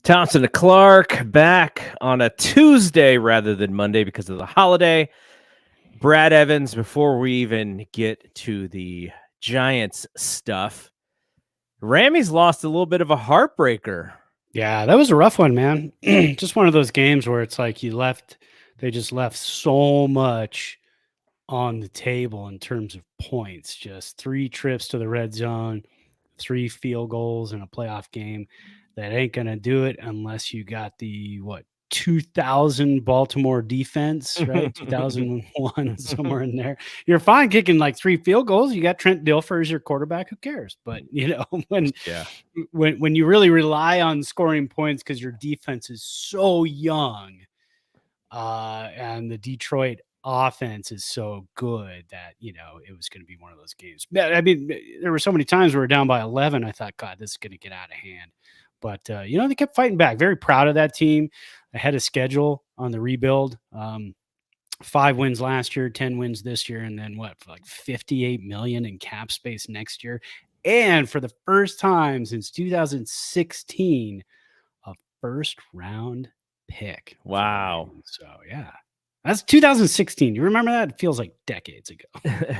Thompson to Clark back on a Tuesday rather than Monday because of the holiday. Brad Evans, before we even get to the Giants stuff, Rammies lost a little bit of a heartbreaker. Yeah, that was a rough one, man. Just one of those games where it's like they just left so much on the table in terms of points. Just 3 trips to the red zone, 3 field goals in a playoff game. That ain't going to do it unless you got the 2000 Baltimore defense, right? 2001 somewhere in there. You're fine kicking like 3 field goals. You got Trent Dilfer as your quarterback, who cares? But, when Yeah. when you really rely on scoring points because your defense is so young, and the Detroit offense is so good that it was going to be one of those games. I mean, there were so many times we were down by 11. I thought, God, this is going to get out of hand. But they kept fighting back. Very proud of that team. Ahead of schedule on the rebuild. 5 wins last year, 10 wins this year, and then like 58 million in cap space next year. And for the first time since 2016, a first round pick. Wow. So yeah, that's 2016. You remember that? It feels like decades ago.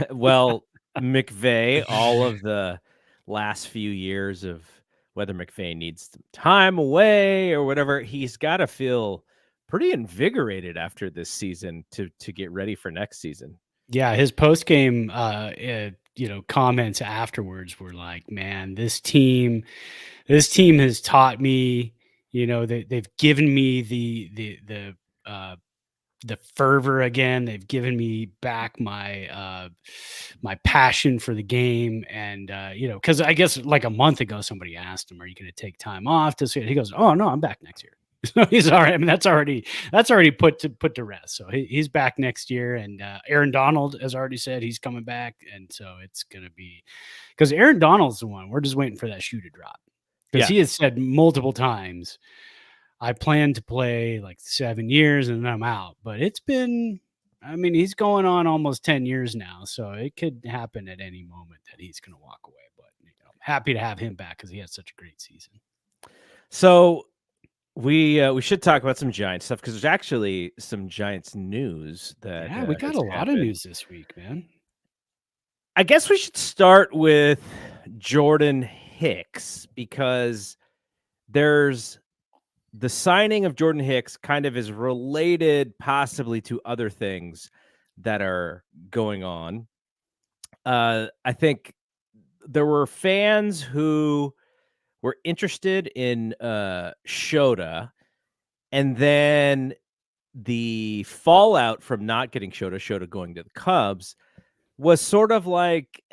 Well, McVay, all of the last few years of whether McVay needs some time away or whatever, he's got to feel pretty invigorated after this season to get ready for next season. Yeah, his post game comments afterwards were like, man, this team has taught me, they've given me the fervor again. They've given me back my my passion for the game. And because I guess like a month ago somebody asked him, are you going to take time off to see it? He goes, oh no, I'm back next year. So he's all right. I mean, that's already put to rest. So he's back next year. And Aaron Donald has already said he's coming back. And so it's going to be, because Aaron Donald's the one, we're just waiting for that shoe to drop. Because he has said multiple times, I plan to play like 7 years and then I'm out. But it's been, I mean, he's going on almost 10 years now. So it could happen at any moment that he's going to walk away. But I'm happy to have him back because he had such a great season. So we should talk about some Giants stuff because there's actually some Giants news that we got a lot of news this week, man. I guess we should start with Jordan Hicks because there's the signing of Jordan Hicks kind of is related possibly to other things that are going on. I think there were fans who were interested in Shota, and then the fallout from not getting Shota going to the Cubs was sort of like,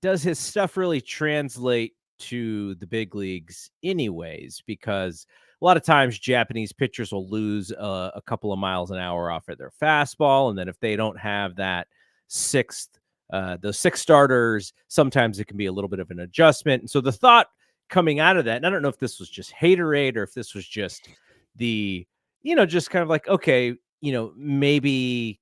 does his stuff really translate to the big leagues anyways? Because a lot of times Japanese pitchers will lose a couple of miles an hour off of their fastball. And then if they don't have that those 6 starters, sometimes it can be a little bit of an adjustment. And so the thought coming out of that, and I don't know if this was just haterade or if this was just the, just kind of like, okay, maybe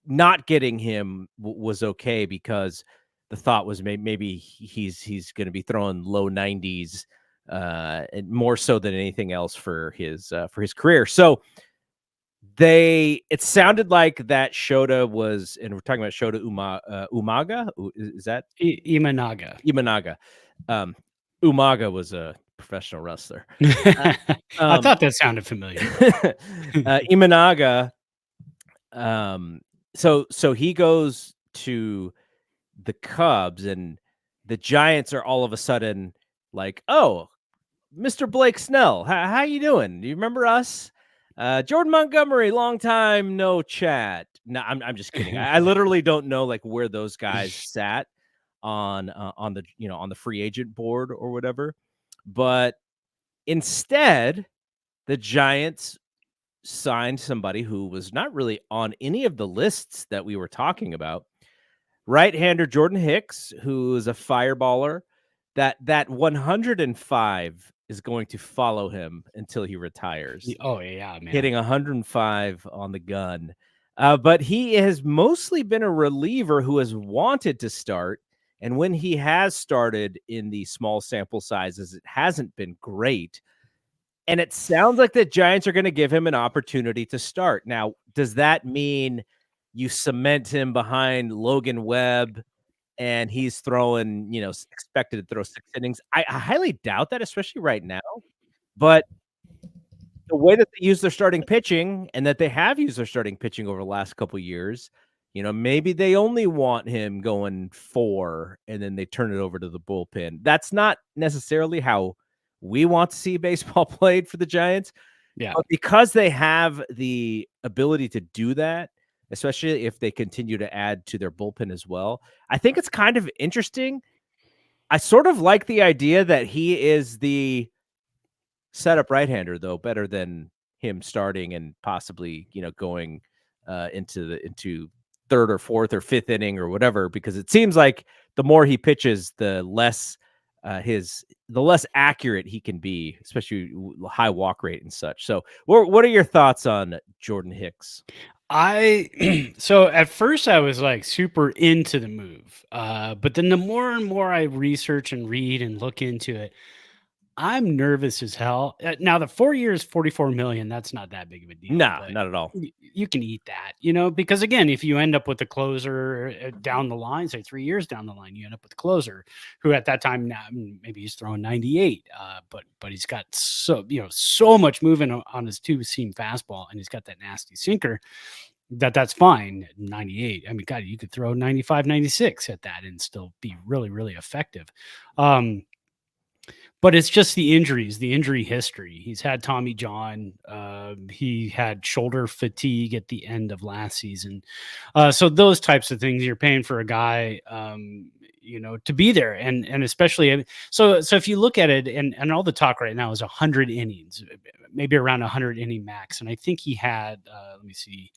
not getting him was okay because the thought was maybe he's going to be throwing low 90s and more so than anything else for his career. So it sounded like that Shota was, and we're talking about Shota Umaga. Is that Imanaga? Umaga was a professional wrestler. I thought that sounded familiar. Imanaga. So he goes to the Cubs, and the Giants are all of a sudden like, oh, Mr. Blake Snell, how you doing? Do you remember us? Jordan Montgomery, long time no chat. No, I'm just kidding. I literally don't know like where those guys sat on the free agent board or whatever. But instead, the Giants signed somebody who was not really on any of the lists that we were talking about. Right-hander Jordan Hicks, who is a fireballer. That 105 is going to follow him until he retires. Oh yeah, man. Hitting 105 on the gun. But he has mostly been a reliever who has wanted to start. And when he has started in the small sample sizes, it hasn't been great. And it sounds like the Giants are going to give him an opportunity to start. Now, does that mean you cement him behind Logan Webb and he's throwing, expected to throw 6 innings? I highly doubt that, especially right now. But the way that they use their starting pitching and that they have used their starting pitching over the last couple of years, maybe they only want him going 4 and then they turn it over to the bullpen. That's not necessarily how we want to see baseball played for the Giants. Yeah. But because they have the ability to do that, especially if they continue to add to their bullpen as well, I think it's kind of interesting. I sort of like the idea that he is the setup right-hander, though, better than him starting and possibly, going into third or fourth or fifth inning or whatever, because it seems like the more he pitches, the less accurate he can be, especially high walk rate and such. So, what are your thoughts on Jordan Hicks? So at first I was like super into the move, but then the more and more I research and read and look into it, I'm nervous as hell. Now the 4 years, 44 million, that's not that big of a deal. Nah, but not at all. you can eat that, because again, if you end up with a closer down the line, say 3 years down the line, you end up with a closer who at that time now maybe he's throwing 98, but he's got so much movement on his two-seam fastball, and he's got that nasty sinker. That's fine. 98. I mean, God, you could throw 95, 96 at that and still be really, really effective. But it's just the injuries, the injury history. He's had Tommy John. He had shoulder fatigue at the end of last season. So those types of things, you're paying for a guy, to be there. And especially, so if you look at it, and all the talk right now is 100 innings, maybe around 100 inning max. And I think he had, let me see,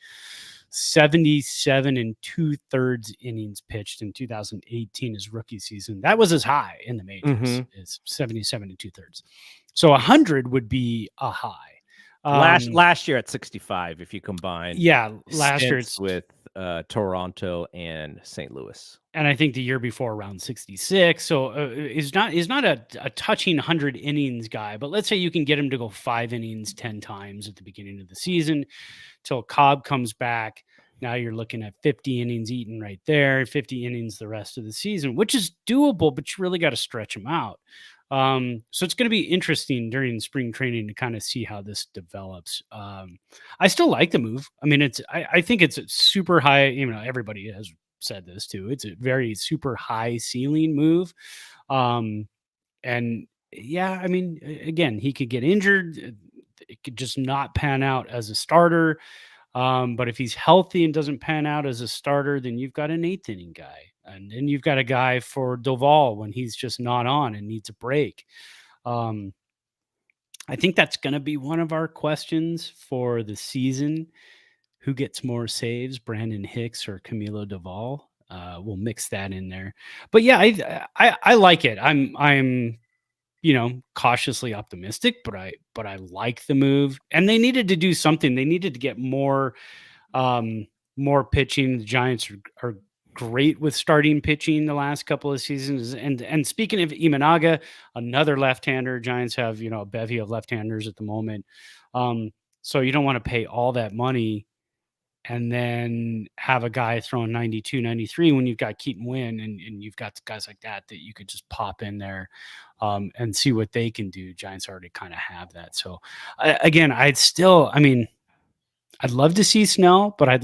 77 and 2/3 innings pitched in 2018, his rookie season. That was his high in the majors, is 77 and 2/3. So 100 would be a high. Last year at 65, if you combine, last year it's with Toronto and St. Louis, and I think the year before around 66. So he's not a touching 100 innings guy, but let's say you can get him to go 5 innings 10 times at the beginning of the season till Cobb comes back. Now you're looking at 50 innings eaten right there, 50 innings the rest of the season, which is doable, but you really got to stretch them out. So it's going to be interesting during spring training to kind of see how this develops. I still like the move. I mean, I think it's a super high, everybody has said this too. It's a very super high ceiling move. And yeah, I mean, again, he could get injured. It could just not pan out as a starter. But if he's healthy and doesn't pan out as a starter, then you've got an 8th inning guy. And then you've got a guy for Doval when he's just not on and needs a break. I think that's going to be one of our questions for the season. Who gets more saves, Brandon Hicks or Camilo Doval? We'll mix that in there. But yeah, I like it. I'm cautiously optimistic, but I like the move. And they needed to do something. They needed to get more pitching. The Giants are great with starting pitching the last couple of seasons. And speaking of Imanaga, another left-hander, Giants have, a bevy of left-handers at the moment. So you don't want to pay all that money and then have a guy throwing 92, 93 when you've got Keaton Wynn and you've got guys like that you could just pop in there and see what they can do. Giants already kind of have that. So again, I'd love to see Snell, but I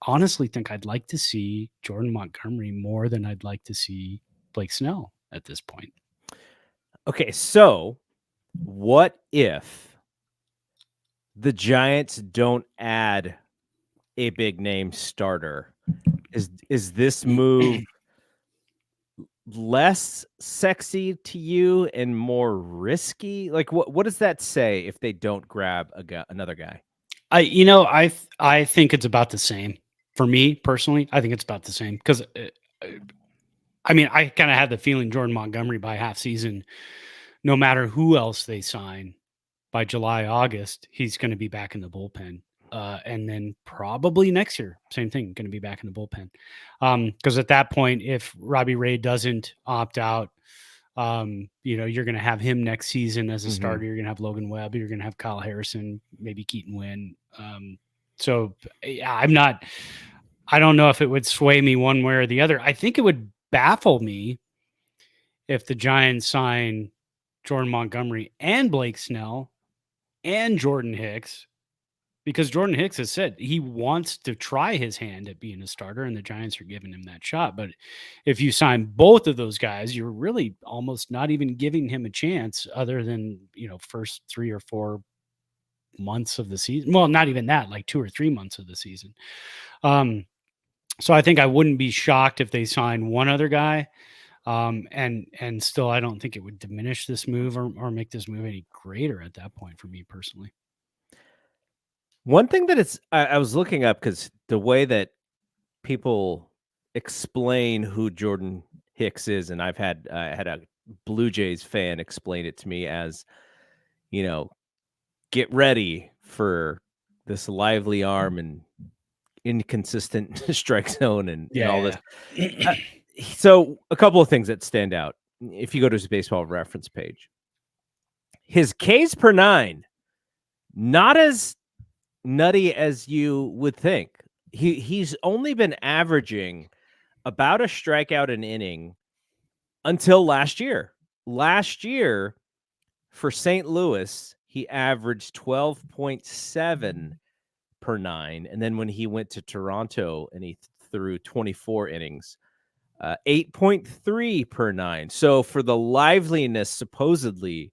honestly think I'd like to see Jordan Montgomery more than I'd like to see Blake Snell at this point. Okay, so what if the Giants don't add a big name starter? Is this move less sexy to you and more risky? Like what does that say if they don't grab another guy? I think it's about the same for me personally. I think it's about the same because I kind of had the feeling Jordan Montgomery by half season, no matter who else they sign by July, August, he's going to be back in the bullpen. And then probably next year, same thing, going to be back in the bullpen. Because at that point, if Robbie Ray doesn't opt out, You're going to have him next season as a Mm-hmm. starter. You're going to have Logan Webb. You're going to have Kyle Harrison, maybe Keaton Wynn. So yeah, I don't know if it would sway me one way or the other. I think it would baffle me if the Giants sign Jordan Montgomery and Blake Snell and Jordan Hicks, because Jordan Hicks has said he wants to try his hand at being a starter, and the Giants are giving him that shot. But if you sign both of those guys, you're really almost not even giving him a chance other than, first 3 or 4 months of the season. Well, not even that, like 2 or 3 months of the season. So I think I wouldn't be shocked if they sign one other guy. And still, I don't think it would diminish this move or make this move any greater at that point for me personally. One thing that I was looking up, because the way that people explain who Jordan Hicks is, and I had a Blue Jays fan explain it to me as, get ready for this lively arm and inconsistent strike zone and all this. Yeah. So a couple of things that stand out. If you go to his baseball reference page, his Ks per nine, not as nutty as you would think. He's only been averaging about a strikeout an inning until last year. Last year for St. Louis, he averaged 12.7 per nine. And then when he went to Toronto and he threw 24 innings, 8.3 per nine. So for the liveliness, supposedly,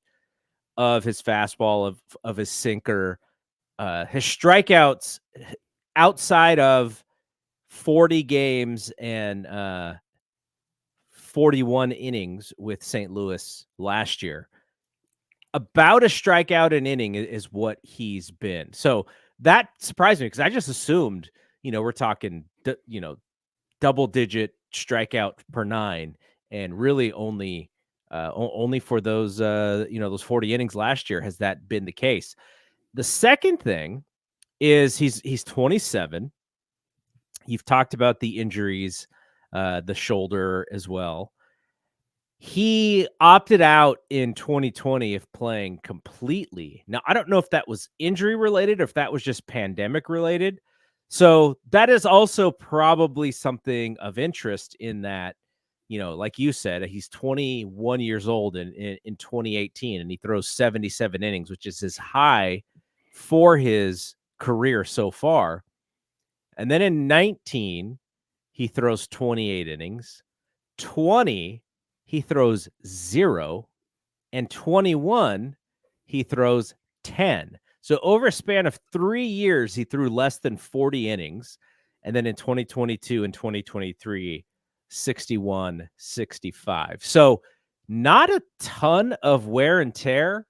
of his fastball, of his sinker, his strikeouts outside of 40 games and 41 innings with St. Louis last year, about a strikeout an inning is what he's been. So that surprised me, because I just assumed, we're talking, double digit strikeout per nine, and really only for those, those 40 innings last year has that been the case. The second thing is he's 27. You've talked about the injuries, the shoulder as well. He opted out in 2020 of playing completely. Now, I don't know if that was injury related or if that was just pandemic related. So that is also probably something of interest, in that, like you said, he's 21 years old in 2018, and he throws 77 innings, which is his high for his career so far. And then in 19, he throws 28 innings. 20, he throws 0. And 21, he throws 10. So over a span of 3 years, he threw less than 40 innings. And then in 2022 and 2023, 61, 65. So not a ton of wear and tear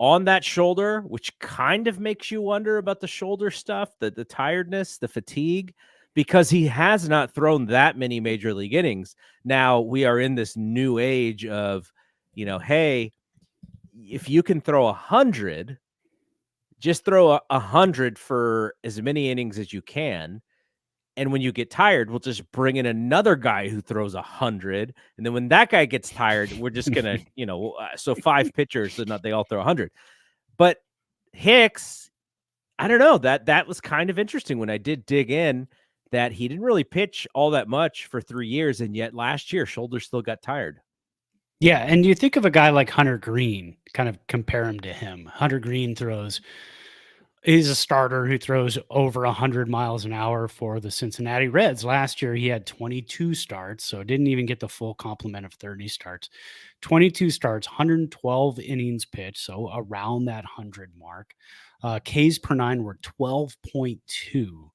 on that shoulder, which kind of makes you wonder about the shoulder stuff, the tiredness, the fatigue, because he has not thrown that many major league innings. Now we are in this new age of, hey, if you can throw 100, just throw 100 for as many innings as you can. And when you get tired, we'll just bring in another guy who throws 100. And then when that guy gets tired, we're just going to, so 5 pitchers, so not they all throw 100. But Hicks, I don't know, that was kind of interesting when I did dig in, that he didn't really pitch all that much for 3 years. And yet last year, shoulders still got tired. Yeah, and you think of a guy like Hunter Green, kind of compare him to him. Hunter Green he's a starter who throws over 100 miles an hour for the Cincinnati Reds. Last year, he had 22 starts, so didn't even get the full complement of 30 starts. 22 starts, 112 innings pitched, so around that 100 mark. Ks per nine were 12.2.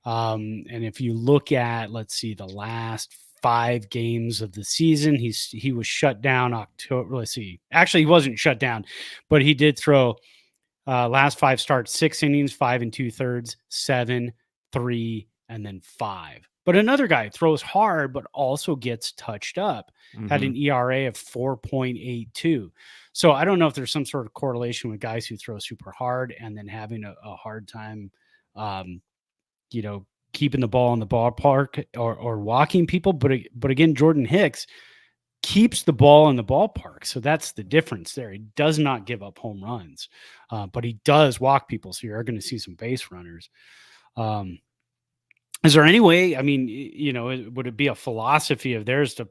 And if you look at, let's see, the last 5 games of the season, he was shut down October. Let's see. Actually, he wasn't shut down, but he did throw last 5 starts, 6 innings, 5 2/3, 7, 3, and then 5. But another guy throws hard, but also gets touched up. Had an ERA of 4.82. So I don't know if there's some sort of correlation with guys who throw super hard and then having a hard time, keeping the ball in the ballpark or walking people. But again, Jordan Hicks keeps the ball in the ballpark. So that's the difference there. He does not give up home runs, but he does walk people. So you're going to see some base runners. Is there any way? I mean, would it be a philosophy of theirs to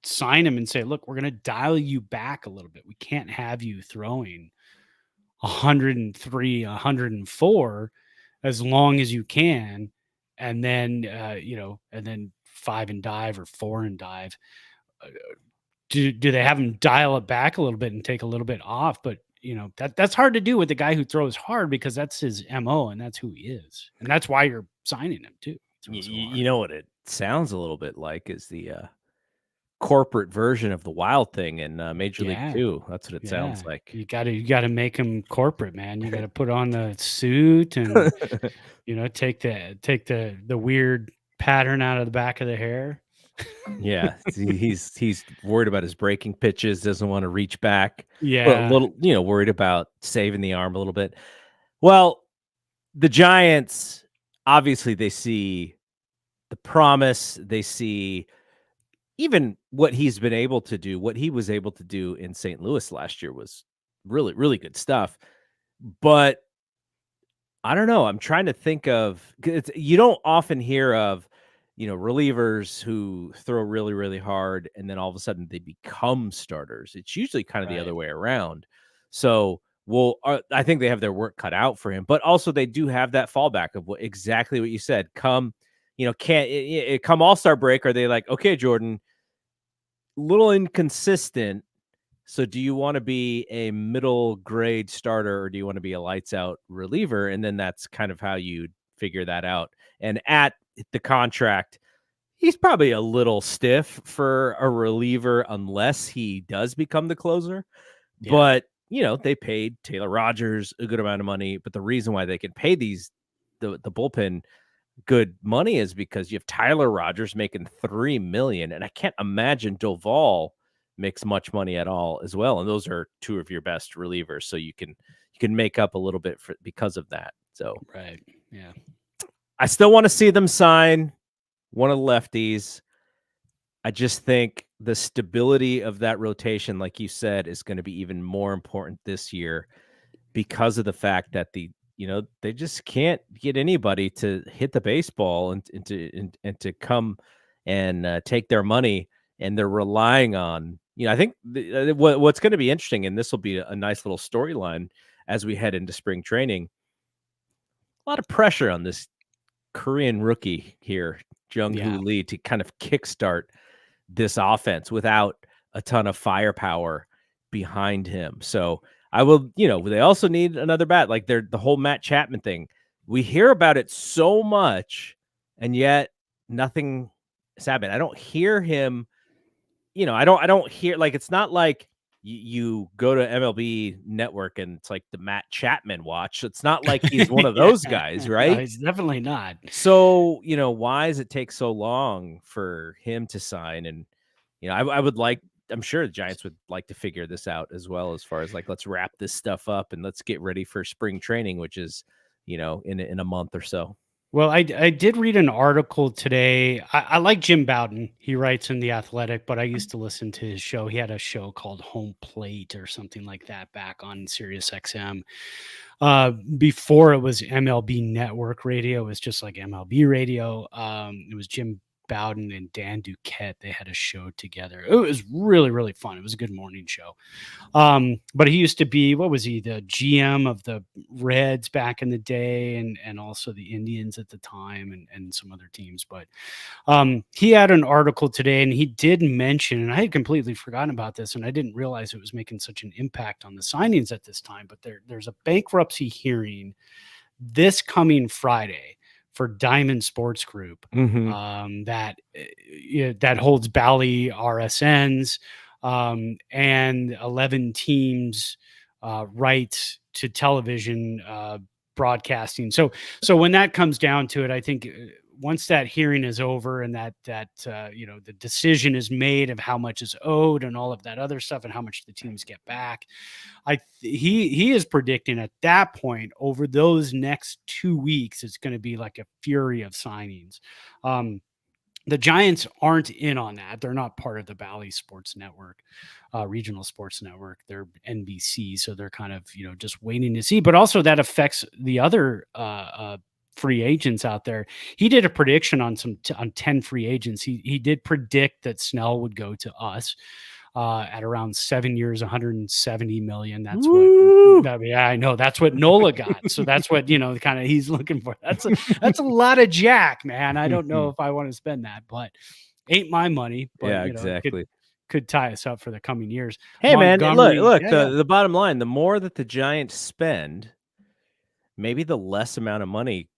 sign him and say, look, we're going to dial you back a little bit. We can't have you throwing 103, 104 as long as you can, and then and then 5 and dive or 4 and dive. Do they have him dial it back a little bit and take a little bit off? But that's hard to do with the guy who throws hard, because that's his MO and that's who he is, and that's why you're signing him too. You know what it sounds a little bit like is the corporate version of the Wild thing in Major League 2. That's what it sounds like. You gotta make him corporate, man. You gotta put on the suit and take the weird pattern out of the back of the hair. Yeah, he's worried about his breaking pitches, doesn't want to reach back. Yeah, a little, worried about saving the arm a little bit. Well, the Giants, obviously, they see the promise. They see even what he's been able to do. What he was able to do in St. Louis last year was really, really good stuff. But I don't know. I'm trying to think of, you don't often hear of, relievers who throw really, really hard and then all of a sudden they become starters. It's usually kind of the other way around. So, I think they have their work cut out for him, but also they do have that fallback of exactly what you said. Come, come All-Star break. Are they like, okay, Jordan, little inconsistent. So do you want to be a middle grade starter or do you want to be a lights out reliever? And then that's kind of how you figure that out. And at the contract, he's probably a little stiff for a reliever unless he does become the closer. Yeah. But, they paid Taylor Rogers a good amount of money. But the reason why they can pay the bullpen good money is because you have Tyler Rogers making $3 million. And I can't imagine Doval makes much money at all as well. And those are two of your best relievers. So you can make up a little bit because of that. So, right. Yeah. I still want to see them sign one of the lefties. I just think the stability of that rotation, like you said, is going to be even more important this year because of the fact that they just can't get anybody to hit the baseball and to come and take their money. And they're relying on, I think what's going to be interesting, and this will be a nice little storyline as we head into spring training. A lot of pressure on this Korean rookie here, Jung-Hoo Lee, to kind of kickstart this offense without a ton of firepower behind him. So I will, they also need another bat. Like the whole Matt Chapman thing. We hear about it so much, and yet nothing is happening. I don't hear him. I don't hear, like, it's not like you go to MLB Network and it's like the Matt Chapman watch. It's not like he's one of those guys, right? No, he's definitely not. So, why does it take so long for him to sign? And, I'm sure the Giants would like to figure this out as well, as far as like, let's wrap this stuff up and let's get ready for spring training, which is, in a month or so. Well, I did read an article today. I like Jim Bowden. He writes in The Athletic, but I used to listen to his show. He had a show called Home Plate or something like that back on Sirius XM. Before it was MLB Network Radio, it was just like MLB Radio. It was Jim Bowden and Dan Duquette. They had a show together. It was really, really fun. It was a good morning show. But he used to be, what was he, the GM of the Reds back in the day, and also the Indians at the time, and some other teams. But he had an article today, and he did mention, and I had completely forgotten about this, and I didn't realize it was making such an impact on the signings at this time, but there's a bankruptcy hearing this coming Friday for Diamond Sports Group, that holds Bally RSNs and 11 teams rights to television broadcasting. So when that comes down to it, I think once that hearing is over and that the decision is made of how much is owed and all of that other stuff and how much the teams get back, he is predicting at that point, over those next 2 weeks, it's going to be like a fury of signings. The Giants aren't in on that. They're not part of the Bally Sports Network, regional sports network. They're NBC, so they're kind of just waiting to see. But also that affects the other free agents out there. He did a prediction on on 10 free agents. He did predict that Snell would go to us. At around 7 years, 170 million. That's yeah, I know. That's what Nola got. So that's what, kind of he's looking for. That's a lot of jack, man. I don't know if I want to spend that, but ain't my money. But Yeah, exactly. Could tie us up for the coming years. Hey, man, look, yeah. the bottom line, the more that the Giants spend, maybe the less amount of money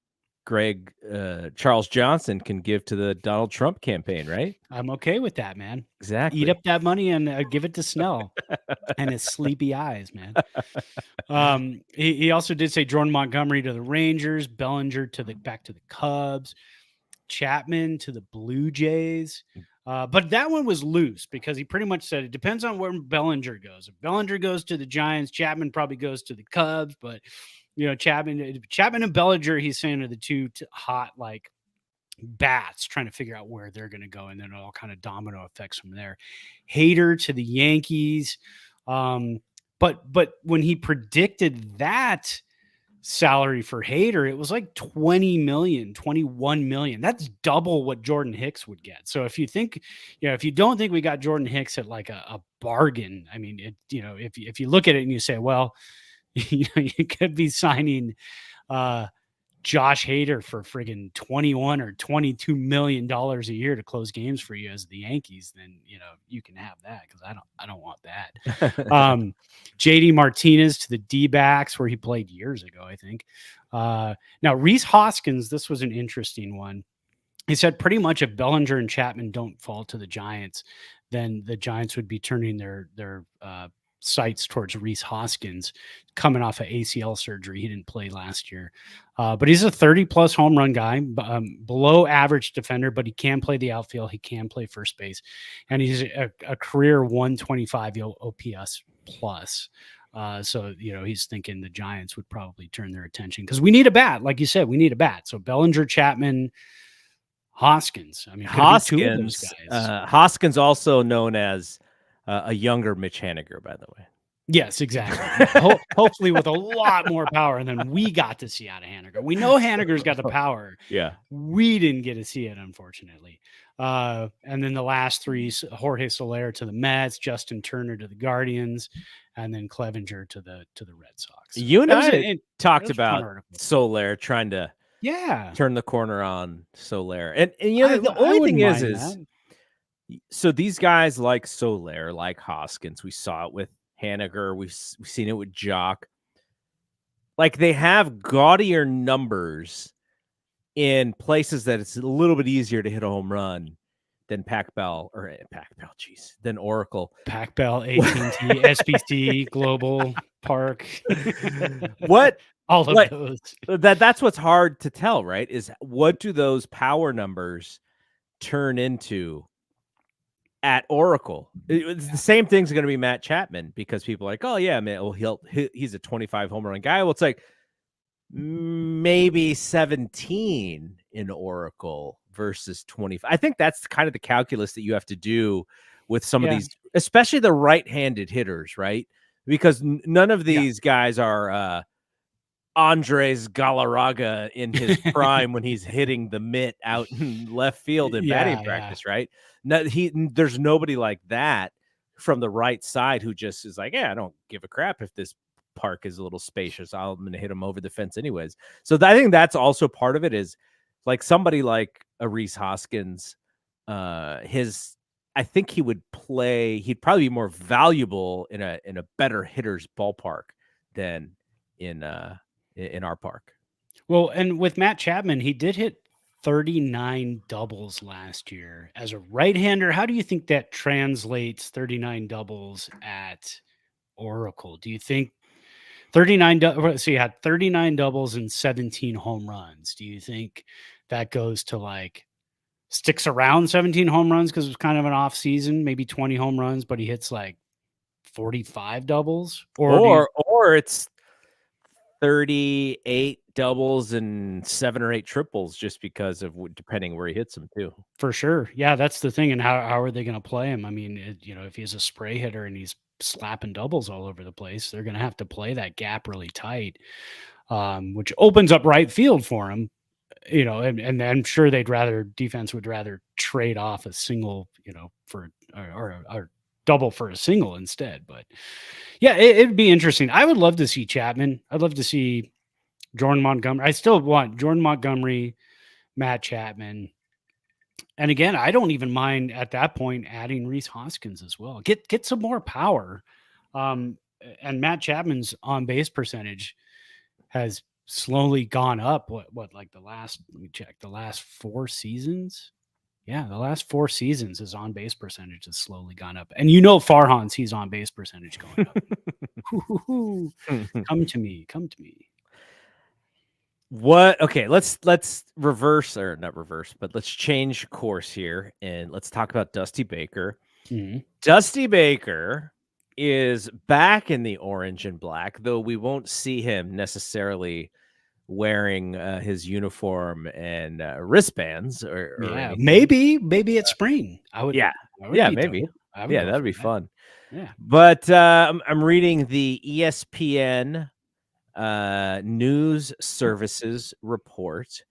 Charles Johnson can give to the Donald Trump campaign, right? I'm okay with that, man. Exactly. Eat up that money and give it to Snell and his sleepy eyes, man. He also did say Jordan Montgomery to the Rangers, Bellinger back to the Cubs, Chapman to the Blue Jays. But that one was loose because he pretty much said it depends on where Bellinger goes. If Bellinger goes to the Giants, Chapman probably goes to the Cubs. But Chapman and Bellinger, he's saying are the two hot like bats, trying to figure out where they're going to go, and then it all kind of domino effects from there. Hader to the Yankees. But when he predicted that salary for Hader, it was like 20 million, 21 million. That's double what Jordan Hicks would get. So if you think, if you don't think we got Jordan Hicks at like a bargain, I mean, if you look at it and you say, well, you could be signing Josh Hader for friggin' 21 or 22 million dollars a year to close games for you as the Yankees, then you can have that because I don't want that. JD Martinez to the D-backs where he played years ago, I think. Now Rhys Hoskins, this was an interesting one. He said pretty much if Bellinger and Chapman don't fall to the Giants, then the Giants would be turning their sights towards Rhys Hoskins coming off of ACL surgery. He didn't play last year, but he's a 30-plus home run guy, below average defender, but he can play the outfield. He can play first base, and he's a career 125 OPS plus. So, he's thinking the Giants would probably turn their attention because we need a bat. Like you said, we need a bat. So Bellinger, Chapman, Hoskins. I mean, Hoskins, two of those guys. Hoskins, also known as a younger Mitch Haniger, by the way. Yes, exactly. Hopefully with a lot more power than we got to see out of Haniger. We know Haniger's got the power. Yeah. We didn't get to see it, unfortunately. And then the last three, Jorge Soler to the Mets, Justin Turner to the Guardians, and then Clevenger to the Red Sox. You and I talked about Soler trying to turn the corner on Soler. And the only thing is so these guys like Soler, like Hoskins, we saw it with Haniger, we've seen it with Jock. Like they have gaudier numbers in places that it's a little bit easier to hit a home run than than Oracle. Pac Bell, AT&T, SBC, Global, Park. What? All of those. That's what's hard to tell, right? Is what do those power numbers turn into at Oracle? It's the same thing's going to be Matt Chapman because people are like, oh yeah, man, well he's a 25 home run guy. Well, it's like maybe 17 in Oracle versus 25. I think that's kind of the calculus that you have to do with some of these, especially the right-handed hitters, right? Because none of these guys are Andres Galarraga in his prime when he's hitting the mitt out in left field in batting practice, right? No, there's nobody like that from the right side who just is like, yeah, I don't give a crap if this park is a little spacious. I'm going to hit him over the fence anyways. So I think that's also part of it is like somebody like a Rhys Hoskins, I think he'd probably be more valuable in a better hitter's ballpark than in our park. Well, and with Matt Chapman, he did hit 39 doubles last year as a right-hander. How do you think that translates 39 doubles at Oracle? Do you think 39 so you had 39 doubles and 17 home runs. Do you think that goes to like sticks around 17 home runs because it was kind of an off season, maybe 20 home runs, but he hits like 45 doubles? Or it's 38 doubles and 7 or 8 triples just because of depending where he hits them too. For sure. Yeah, that's the thing. And how are they going to play him? I mean, if he's a spray hitter and he's slapping doubles all over the place, they're going to have to play that gap really tight, which opens up right field for him. And I'm sure defense would rather trade off a single, for or double for a single instead. But yeah, it'd be interesting. I would love to see Chapman. I'd love to see Jordan Montgomery. I still want Jordan Montgomery, Matt Chapman. And again, I don't even mind at that point adding Reese Hoskins as well. Get some more power. And Matt Chapman's on base percentage has slowly gone up. Like let me check, the last 4 seasons. Yeah, the last 4 seasons his on base percentage has slowly gone up. And Farhan's he's on base percentage going up. Come to me. What? Okay, let's reverse, or not reverse, but let's change course here and let's talk about Dusty Baker. Mm-hmm. Dusty Baker is back in the orange and black, though we won't see him necessarily wearing his uniform and wristbands or maybe it's spring. Maybe. That'd be fun. Yeah. But I'm reading the ESPN news services report.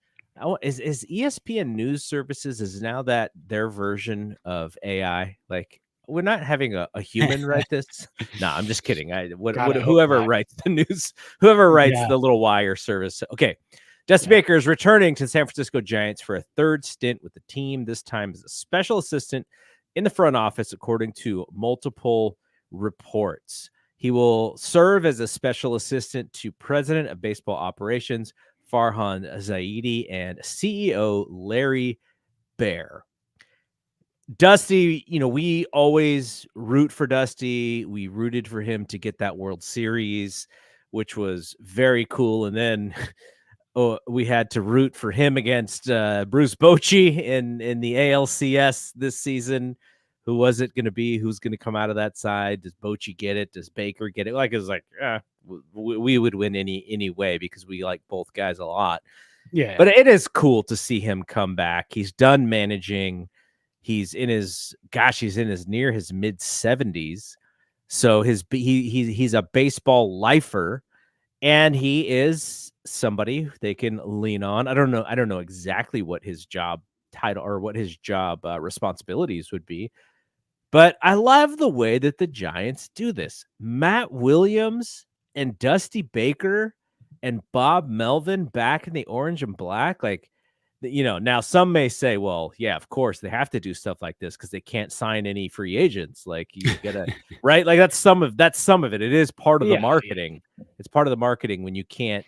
Is ESPN news services is now that their version of AI? Like, we're not having a human write this. No, I'm just kidding. Whoever writes the news, whoever writes the little wire service. Okay. Dusty Baker is returning to the San Francisco Giants for a 3rd stint with the team, this time as a special assistant in the front office, according to multiple reports. He will serve as a special assistant to President of Baseball Operations Farhan Zaidi and CEO Larry Baer. Dusty, we always root for Dusty. We rooted for him to get that World Series, which was very cool. And then we had to root for him against Bruce Bochy in the ALCS this season. Who was it going to be? Who's going to come out of that side? Does Bochy get it? Does Baker get it? Like, it was like, we would win any way because we like both guys a lot. Yeah. But it is cool to see him come back. He's done managing. He's near his mid 70s. So he's a baseball lifer, and he is somebody they can lean on. I don't know exactly what his job title or what his job responsibilities would be, but I love the way that the Giants do this. Matt Williams and Dusty Baker and Bob Melvin back in the orange and black. Like, now some may say, well, yeah, of course they have to do stuff like this because they can't sign any free agents. Like, you gotta, right? Like, that's some of it. It is part of the marketing. Yeah. It's part of the marketing when you can't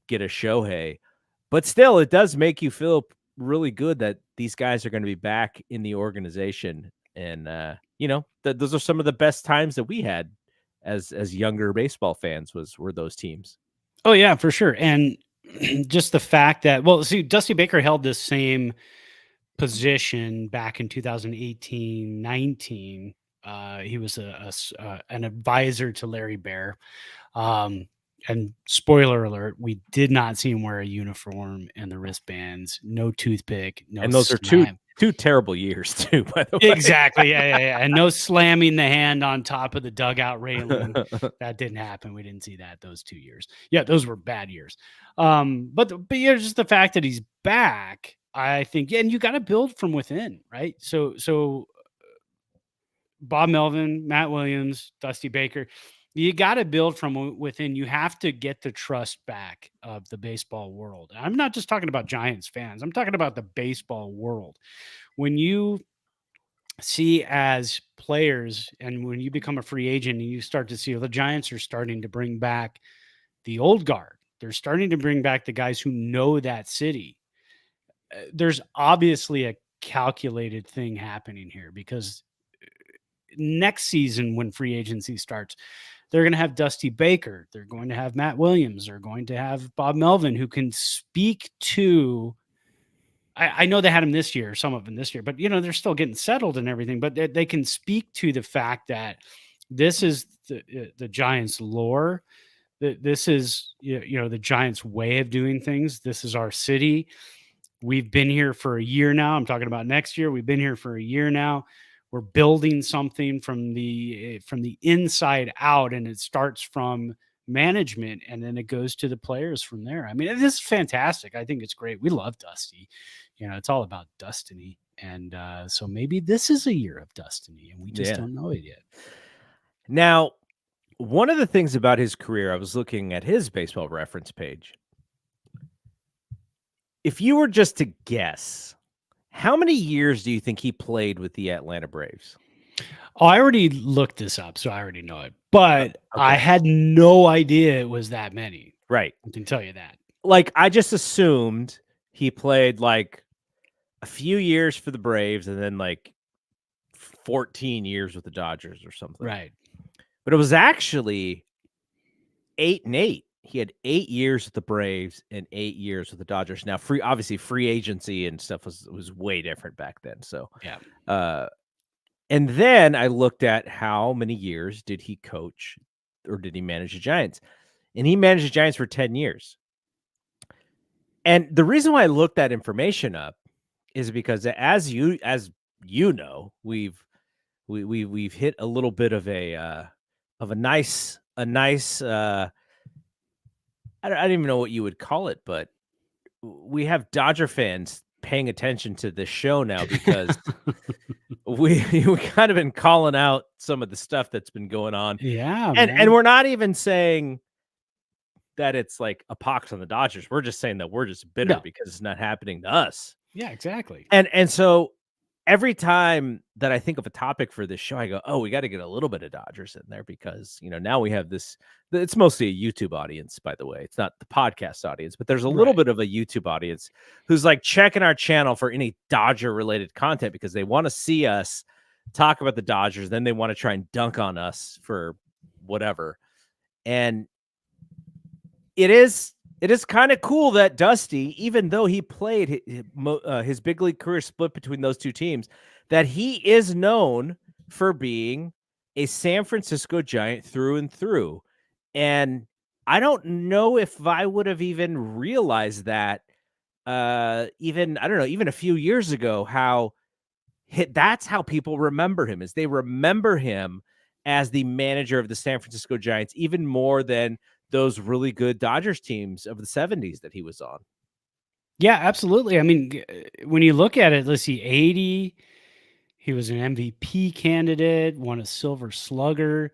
get a Shohei, but still, it does make you feel really good that these guys are going to be back in the organization. And, those are some of the best times that we had as younger baseball fans were those teams. Oh yeah, for sure. And just the fact that, Dusty Baker held this same position back in 2018-19. He was an advisor to Larry Baer. And spoiler alert, we did not see him wear a uniform and the wristbands, no toothpick, no. And those are two terrible years too, by the way. Exactly. Yeah. And no slamming the hand on top of the dugout railing. That didn't happen. We didn't see that those 2 years. Yeah, those were bad years. But just the fact that he's back, I think, and you got to build from within, right? So Bob Melvin, Matt Williams, Dusty Baker, you got to build from within. You have to get the trust back of the baseball world. I'm not just talking about Giants fans. I'm talking about the baseball world. When you see as players and when you become a free agent and you start to see the Giants are starting to bring back the old guard. They're starting to bring back the guys who know that city. There's obviously a calculated thing happening here because next season when free agency starts, they're going to have Dusty Baker. They're going to have Matt Williams. They're going to have Bob Melvin, who can speak to, I know they had him this year, some of them this year, but they're still getting settled and everything, but they can speak to the fact that this is the Giants lore. This is, the Giants' way of doing things. This is our city. We've been here for a year now. I'm talking about next year. We've been here for a year now. We're building something from the inside out, and it starts from management, and then it goes to the players from there. I mean, this is fantastic. I think it's great. We love Dusty. It's all about destiny, and so maybe this is a year of destiny, and we just don't know it yet. Now, one of the things about his career, I was looking at his baseball reference page. If you were just to guess, how many years do you think he played with the Atlanta Braves? Oh, I already looked this up, so I already know it. But I had no idea it was that many. Right. I can tell you that. Like, I just assumed he played like a few years for the Braves and then like 14 years with the Dodgers or something. Right. But it was actually 8 and 8. He had 8 years with the Braves and 8 years with the Dodgers. Now, obviously free agency and stuff was way different back then. So, yeah. And then I looked at how many years did he coach or did he manage the Giants? And he managed the Giants for 10 years. And the reason why I looked that information up is because as you know, we've hit a little bit of a nice I don't even know what you would call it, but we have Dodger fans paying attention to this show now because we kind of been calling out some of the stuff that's been going on. Yeah. And we're not even saying that it's like a pox on the Dodgers. We're just saying that we're just bitter because it's not happening to us. Yeah, exactly. And so every time that I think of a topic for this show, I go, oh, we got to get a little bit of Dodgers in there because, now we have this. It's mostly a YouTube audience, by the way. It's not the podcast audience, but there's a little bit of a YouTube audience who's like checking our channel for any Dodger related content because they want to see us talk about the Dodgers. Then they want to try and dunk on us for whatever. And it is kind of cool that Dusty, even though he played his big league career split between those two teams, that he is known for being a San Francisco Giant through and through. And I don't know if I would have even realized that even a few years ago, that's how people remember him, is they remember him as the manager of the San Francisco Giants, even more than those really good Dodgers teams of the 70s that he was on. Yeah, absolutely. I mean, when you look at it, let's see, 80, he was an MVP candidate, won a Silver Slugger,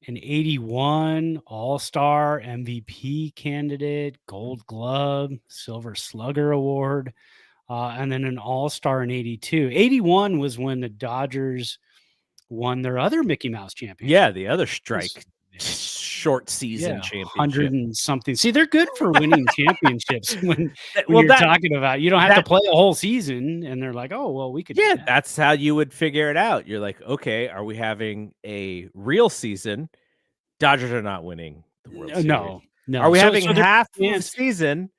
an 81 All-Star MVP candidate, Gold Glove, Silver Slugger Award, and then an All-Star in 82. 81 was when the Dodgers won their other Mickey Mouse championship. Yeah, the other strike. Short season championship. 100 and something. See, they're good for winning championships when you're talking about, you don't have to play a whole season and they're like, oh, well, we could. Yeah, that's how you would figure it out. You're like, okay, are we having a real season? Dodgers are not winning the World Series. No. Are we having half of a season?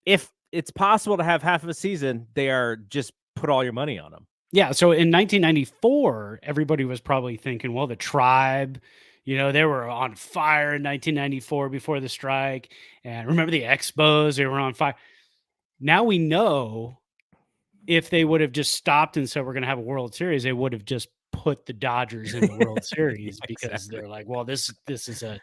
If it's possible to have half of a season, they are just put all your money on them. Yeah. So in 1994, everybody was probably thinking, well, the Tribe, they were on fire in 1994 before the strike. And remember the Expos, they were on fire. Now we know if they would have just stopped and said, we're going to have a World Series, they would have just put the Dodgers in the World Series because they're like, well, this is a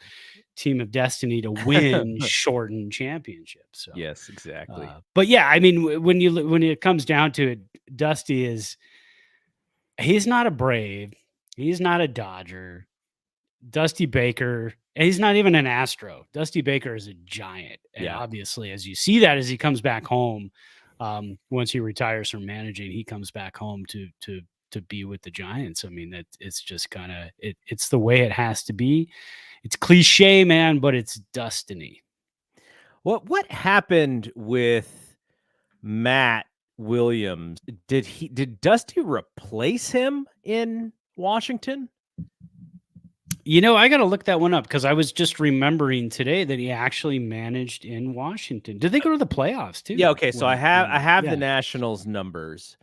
team of destiny to win shortened championships. So, yes, exactly. But yeah, I mean, when it comes down to it, Dusty he's not a Brave. He's not a Dodger. Dusty Baker, and he's not even an Astro. Dusty Baker is a Giant. And obviously, as you see that as he comes back home, once he retires from managing, he comes back home to be with the Giants. I mean, it's just kind of it's the way it has to be. It's cliche, man, but it's destiny. What happened with Matt Williams? Did Dusty replace him in Washington? I got to look that one up because I was just remembering today that he actually managed in Washington. Did they go to the playoffs too? Yeah. Okay. So I have the Nationals numbers.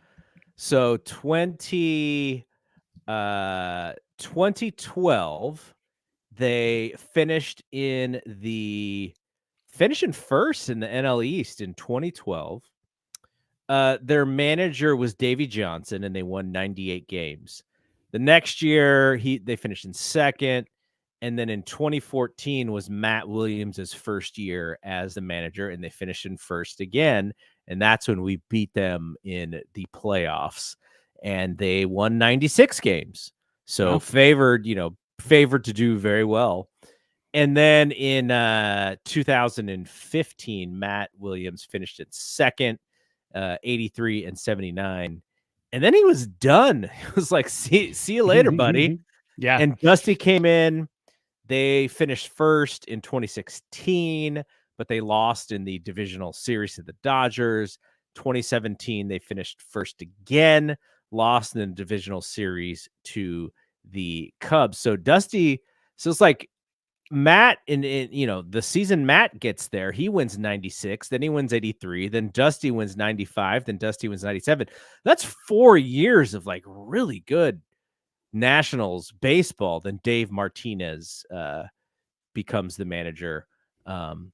So 2012, They finishing first in the NL East in 2012. Their manager was Davey Johnson, and they won 98 games. The next year, they finished in second, and then in 2014 was Matt Williams' first year as the manager, and they finished in first again, and that's when we beat them in the playoffs, and they won 96 games. So Wow. favored to do very well. And then in 2015, Matt Williams finished in second, 83 and 79. And then he was done. It was like, see you later, buddy. Yeah. And Dusty came in. They finished first in 2016, but they lost in the divisional series to the Dodgers. 2017, they finished first again, lost in the divisional series to the Cubs. So Dusty, it's like Matt in the season Matt gets there, he wins 96, then he wins 83, then Dusty wins 95, then Dusty wins 97. That's 4 years of like really good Nationals baseball. Then Dave Martinez becomes the manager, and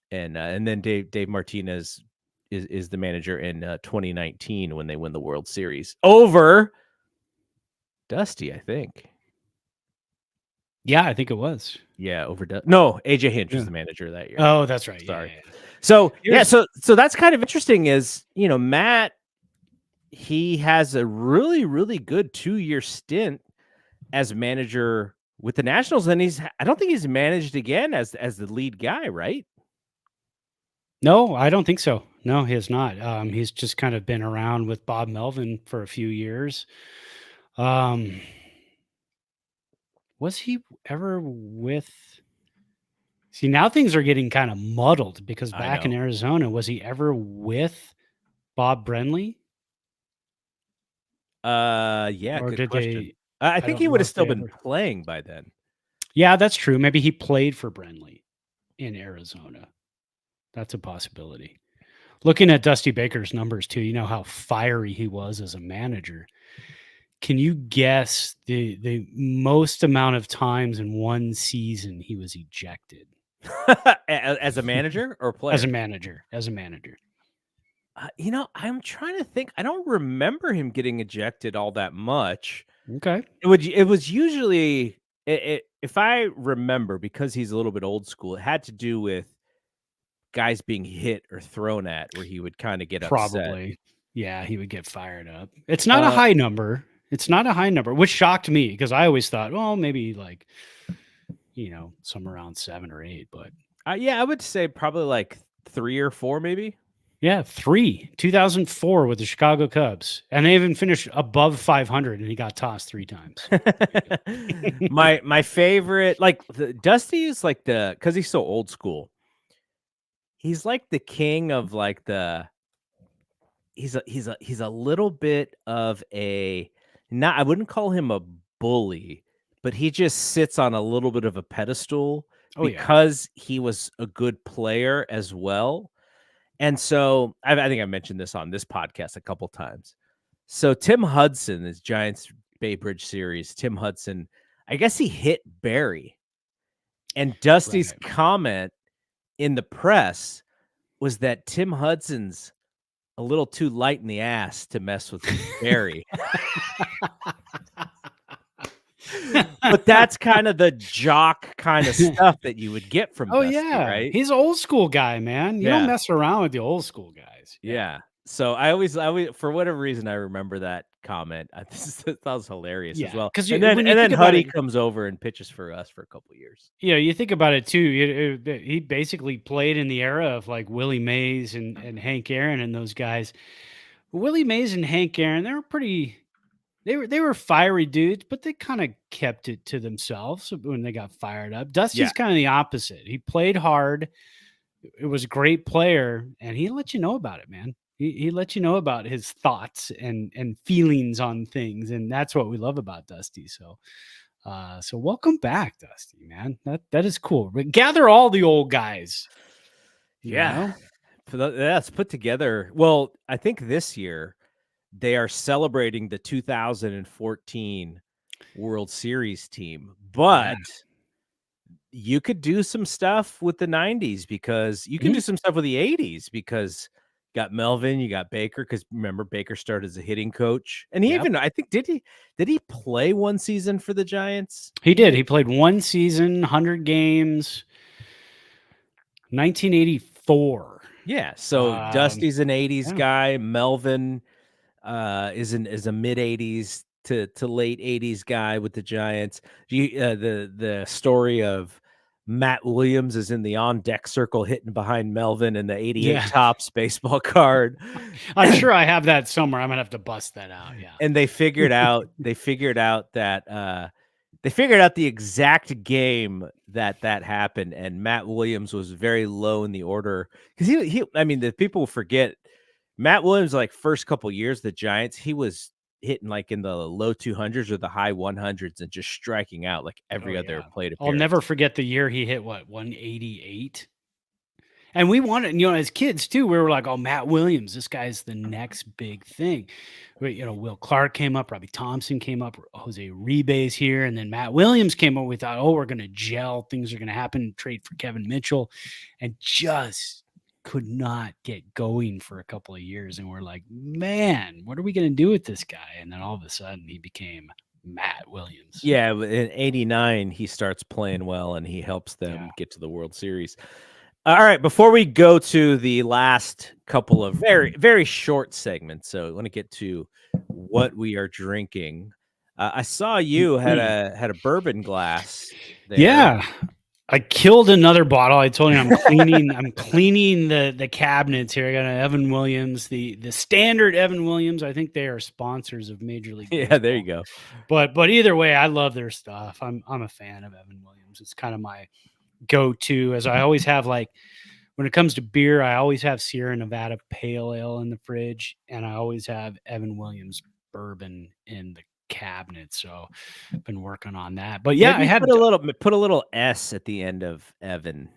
then Dave Martinez is the manager in 2019 when they win the World Series over Dusty, I think. Yeah, I think it was. Yeah, over no, AJ Hinch was the manager that year. Oh, that's right. Sorry. Yeah. So so that's kind of interesting. Is Matt, he has a really, really good 2-year stint as manager with the Nationals, and I don't think he's managed again as the lead guy, right? No, I don't think so. No, he has not. He's just kind of been around with Bob Melvin for a few years. Was he ever with? See, now things are getting kind of muddled because back in Arizona, was he ever with Bob Brenly? Yeah, Or good did question. they? I think he would have still been ever playing by then. Yeah, that's true. Maybe he played for Brenly in Arizona. That's a possibility. Looking at Dusty Baker's numbers too, you know how fiery he was as a manager. Can you guess the most amount of times in one season he was ejected? As a manager or player? As a manager. I'm trying to think. I don't remember him getting ejected all that much. Okay. It was usually, if I remember, because he's a little bit old school, it had to do with guys being hit or thrown at, where he would kind of get upset. Probably. Yeah, he would get fired up. It's not a high number. Which shocked me because I always thought, well, maybe like, somewhere around 7 or 8. But I would say probably like 3 or 4, maybe. Yeah, 3. 2004 with the Chicago Cubs, and they even finished above 500, and he got tossed 3 times. my favorite, like Dusty is like because he's so old school. He's like the king of like he's a little bit of a, not, I wouldn't call him a bully, but he just sits on a little bit of a pedestal because he was a good player as well. And so I think I mentioned this on this podcast a couple times. So Tim Hudson, this Giants Bay Bridge series, Tim Hudson, I guess he hit Barry. And Dusty's comment in the press was that Tim Hudson's a little too light in the ass to mess with Barry. But that's kind of the jock kind of stuff that you would get from Dusty, right? He's an old school guy, man. You don't mess around with the old school guys. Yeah. So I always, for whatever reason, I remember that comment. I thought it was hilarious as well. Because and then Huddy comes over and pitches for us for a couple years. Yeah, you think about it too. He basically played in the era of like Willie Mays and Hank Aaron and those guys. Willie Mays and Hank Aaron, they were fiery dudes, but they kind of kept it to themselves when they got fired up. Dusty's kind of the opposite. He played hard. It was a great player, and he let you know about it, man. He let you know about his thoughts and feelings on things, and that's what we love about Dusty. So welcome back, Dusty, man. That is cool. But gather all the old guys. That's put together. Well, I think this year they are celebrating the 2014 World Series team, but you could do some stuff with the 90s because you can Mhm. do some stuff with the 80s because you got Melvin, you got Baker, because remember Baker started as a hitting coach. And he Yep. even I think did he play one season for the Giants? He did. He played 1 season, 100 games, 1984. Yeah. So Um, Dusty's an 80s yeah. guy. Melvin is a mid 80s to late 80s guy with the Giants. The story of Matt Williams is in the on deck circle hitting behind Melvin in the 88 Yeah. Tops baseball card. I'm sure I have that somewhere. I'm gonna have to bust that out. Yeah. And they figured out the exact game that happened, and Matt Williams was very low in the order because he I mean, the people forget Matt Williams, like, first couple years, the Giants, he was hitting, like, in the low 200s or the high 100s and just striking out, like, Oh every other yeah. plate I'll appearance. never forget the year he hit what 188. And we wanted, as kids too, we were like, "Oh, Matt Williams, this guy's the next big thing." Will Clark came up, Robbie Thompson came up, Jose Uribe's here, and then Matt Williams came up. We thought, "Oh, we're gonna gel. Things are gonna happen." Trade for Kevin Mitchell, and just could not get going for a couple of years. And we're like, "Man, what are we gonna do with this guy?" And then all of a sudden, he became Matt Williams. Yeah, in '89, he starts playing well, and he helps Yeah. them get to the World Series. Alright, before we go to the last couple of very, very short segments, so I wanna get to what we are drinking. I saw you had a bourbon glass there. Yeah. I killed another bottle. I told you I'm cleaning the cabinets here. I got an Evan Williams, the standard Evan Williams. I think they are sponsors of Major League Yeah, there you Baseball. go. But either way, I love their stuff. I'm a fan of Evan Williams. It's kind of my go-to, as I always have, like, when it comes to beer, I always have Sierra Nevada Pale Ale in the fridge, and I always have Evan Williams bourbon in the cabinet. So I've been working on that. But yeah, I Maybe had put a little S at the end of Evan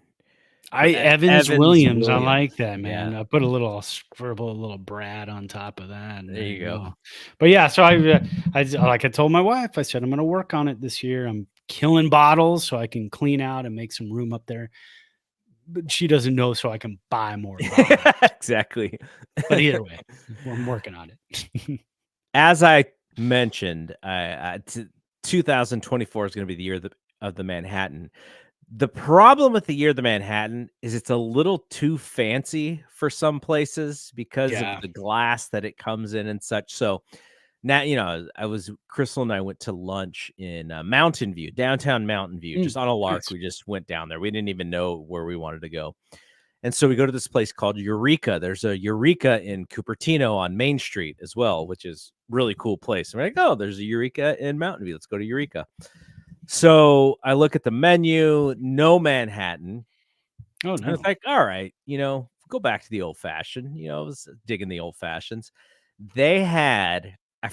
for Evans Evans Williams. I Williams. like that, man. Yeah, I put a little scribble, a little Brad on top of that, and there there you you go. go. But yeah, so like I told my wife, I said I'm going to work on it this year. I'm killing bottles so I can clean out and make some room up there. But she doesn't know, so I can buy more bottles. Exactly. But either way, I'm working on it. As I mentioned, 2024 is gonna be the year of the Manhattan. The problem with the year of the Manhattan is it's a little too fancy for some places because of Yeah. the glass that it comes in and such. So now, Crystal and I went to lunch in Mountain View, downtown Mountain View, just on a lark. Nice. We just went down there. We didn't even know where we wanted to go. And so we go to this place called Eureka. There's a Eureka in Cupertino on Main Street as well, which is really cool place. And we're like, oh, there's a Eureka in Mountain View. Let's go to Eureka. So I look at the menu, no Manhattan. Oh And it's no. like, all right, go back to the old fashioned. I was digging the old fashions. They had, I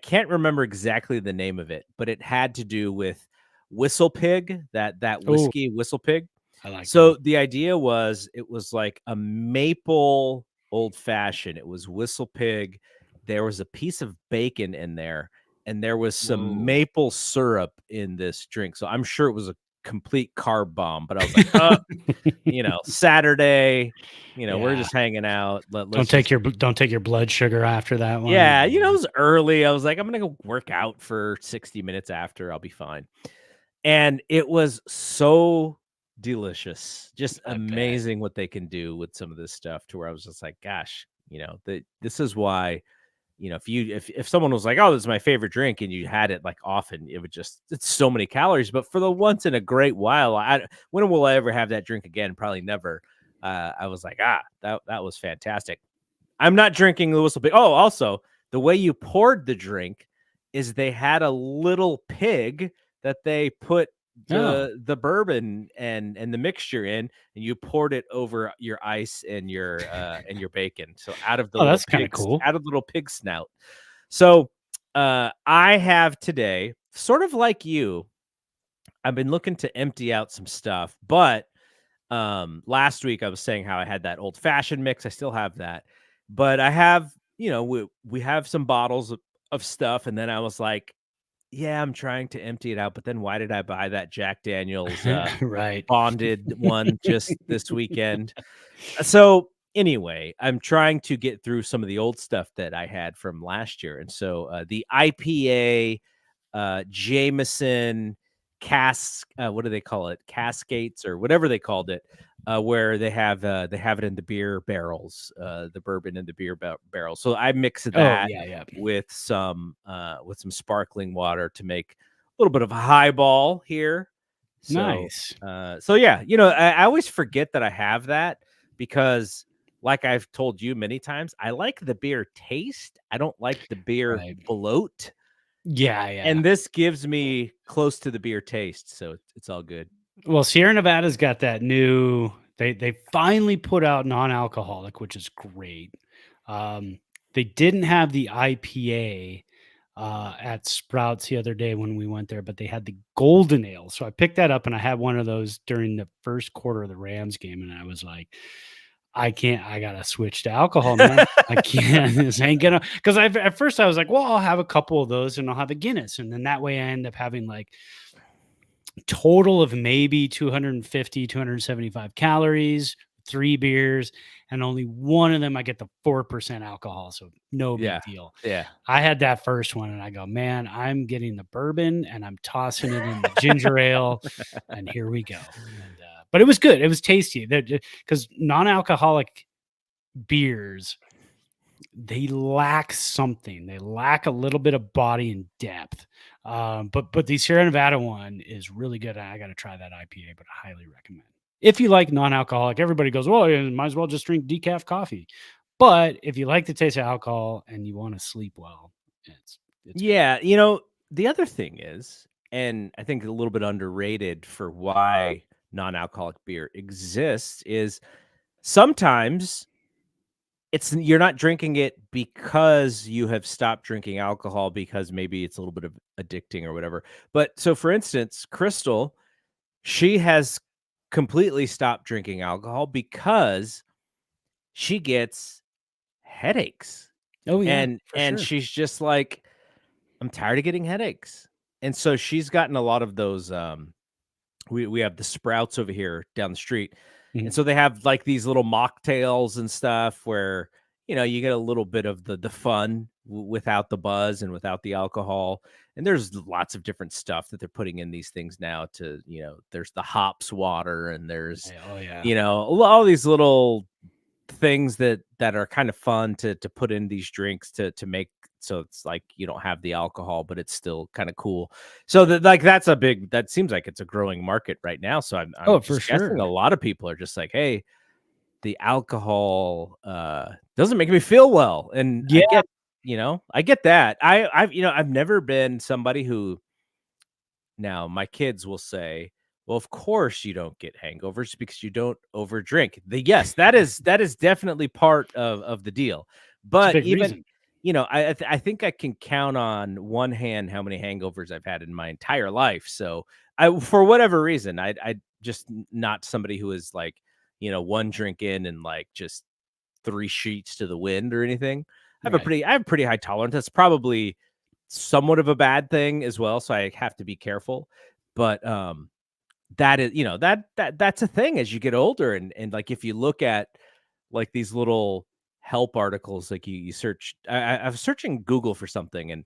can't remember exactly the name of it, but it had to do with Whistle Pig, that Oh, whiskey Whistle Pig. I like So that. the idea was it was like a maple old fashioned. It was Whistle Pig. There was a piece of bacon in there, and there was some Whoa. maple syrup in this drink. So I'm sure it was a complete carb bomb, but I was like, oh, Saturday, we're Yeah. just hanging out. Don't Let's take just your don't take your blood sugar after that one. yeah, it was early. I was like, I'm gonna go work out for 60 minutes after. I'll be fine. And it was so delicious. Just I bet. amazing what they can do with some of this stuff to where I was just like, gosh, this is why, if someone was like, oh, this is my favorite drink and you had it like often, it would just it's so many calories. But for the once in a great while, when will I ever have that drink again? Probably never. I was like, that was fantastic. I'm not drinking the Whistle Pig. Oh, also, the way you poured the drink is they had a little pig that they put Oh. the bourbon and the mixture in, and you poured it over your ice and your bacon. So Oh, that's kinda cool. out of the little pig snout. So I have today, sort of like you, I've been looking to empty out some stuff, but last week I was saying how I had that old fashioned mix. I still have that, but I have, we have some bottles of stuff. And then I was like, yeah, I'm trying to empty it out, but then why did I buy that Jack Daniel's Right. bonded one just this weekend? So anyway, I'm trying to get through some of the old stuff that I had from last year. And so the IPA, Jameson, what do they call it? Cascades or whatever they called it, where they have it in the beer barrels, the bourbon in the barrels. So I mix Oh, that yeah, yeah. with some sparkling water to make a little bit of a highball here. So Nice. so yeah, I always forget that I have that because like I've told you many times, I like the beer taste. I don't like the beer Right. bloat. Yeah, yeah. And this gives me close to the beer taste, so it's all good. Well, Sierra Nevada's got that new they finally put out non-alcoholic, which is great. They didn't have the IPA at Sprouts the other day when we went there, but they had the golden ale. So I picked that up and I had one of those during the first quarter of the Rams game, and I was like, I can't. I gotta switch to alcohol, man. I can't. This ain't gonna. Because at first I was like, well, I'll have a couple of those and I'll have a Guinness, and then that way I end up having like total of maybe 250, 275 calories, 3 beers, and only one of them I get the 4% alcohol, so no Yeah. big deal. Yeah. I had that first one and I go, "Man, I'm getting the bourbon and I'm tossing it in the ginger ale, and here we go." And, but it was good. It was tasty. Because non-alcoholic beers, they lack something. They lack a little bit of body and depth. But the Sierra Nevada one is really good. I got to try that IPA, but I highly recommend. If you like non-alcoholic, everybody goes, well, you might as well just drink decaf coffee. But if you like the taste of alcohol and you want to sleep well, it's good. Yeah, the other thing is, and I think a little bit underrated for why non-alcoholic beer exists is sometimes you're not drinking it because you have stopped drinking alcohol because maybe it's a little bit of addicting or whatever. But so for instance, Crystal, she has completely stopped drinking alcohol because she gets headaches. Oh yeah, for And sure. she's just like, "I'm tired of getting headaches." And so she's gotten a lot of those, we have the Sprouts over here down the street, and Mhm. so they have, like, these little mocktails and stuff where, you get a little bit of the fun without the buzz and without the alcohol, and there's lots of different stuff that they're putting in these things now there's the hops water and there's, Oh yeah. all these little things that are kind of fun to put in these drinks to make so it's like you don't have the alcohol, but it's still kind of cool. So that seems like it's a growing market right now. So I'm Oh, for just guessing a sure. lot of people are just like, hey, the alcohol doesn't make me feel well. And Yeah. I get that. I've never been somebody who now, my kids will say, "Well, of course you don't get hangovers because you don't overdrink." Yes, that is definitely part of the deal. It's a But big even, reason. I think I can count on one hand how many hangovers I've had in my entire life. So, for whatever reason, I just not somebody who is like, one drink in and like just three sheets to the wind or anything. Right. I have pretty high tolerance. That's probably somewhat of a bad thing as well, so I have to be careful. But that is, that's a thing as you get older, and like if you look at like these little help articles, like you search. I was searching Google for something, and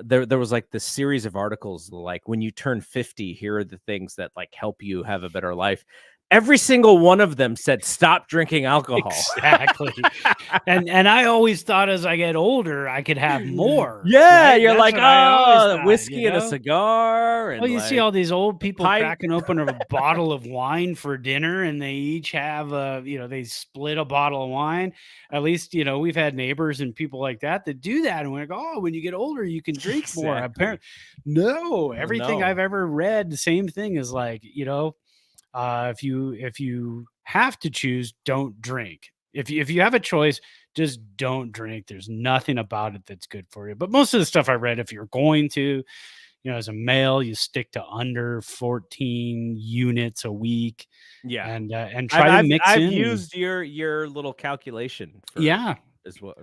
there was like this series of articles like when you turn 50, here are the things that like help you have a better life. Every single one of them said stop drinking alcohol. Exactly. And I always thought as I get older, I could have more, Yeah, right? you're That's like, what I always "Oh, thought, whiskey and a cigar Well, and, you see like, all these old a people pipe." cracking open a bottle of wine for dinner, and they each have they split a bottle of wine. At least, we've had neighbors and people like that do that. And we're like, oh, when you get older, you can drink more. Exactly. Apparently, no, Oh, everything no. I've ever read, the same thing is like, if you have to choose, don't drink. If you have a choice, just don't drink. There's nothing about it that's good for you. But most of the stuff I read, if you're going to, as a male, you stick to under 14 units a week, Yeah. and I've try to I've mix I've in. used your little calculation for Yeah. is what.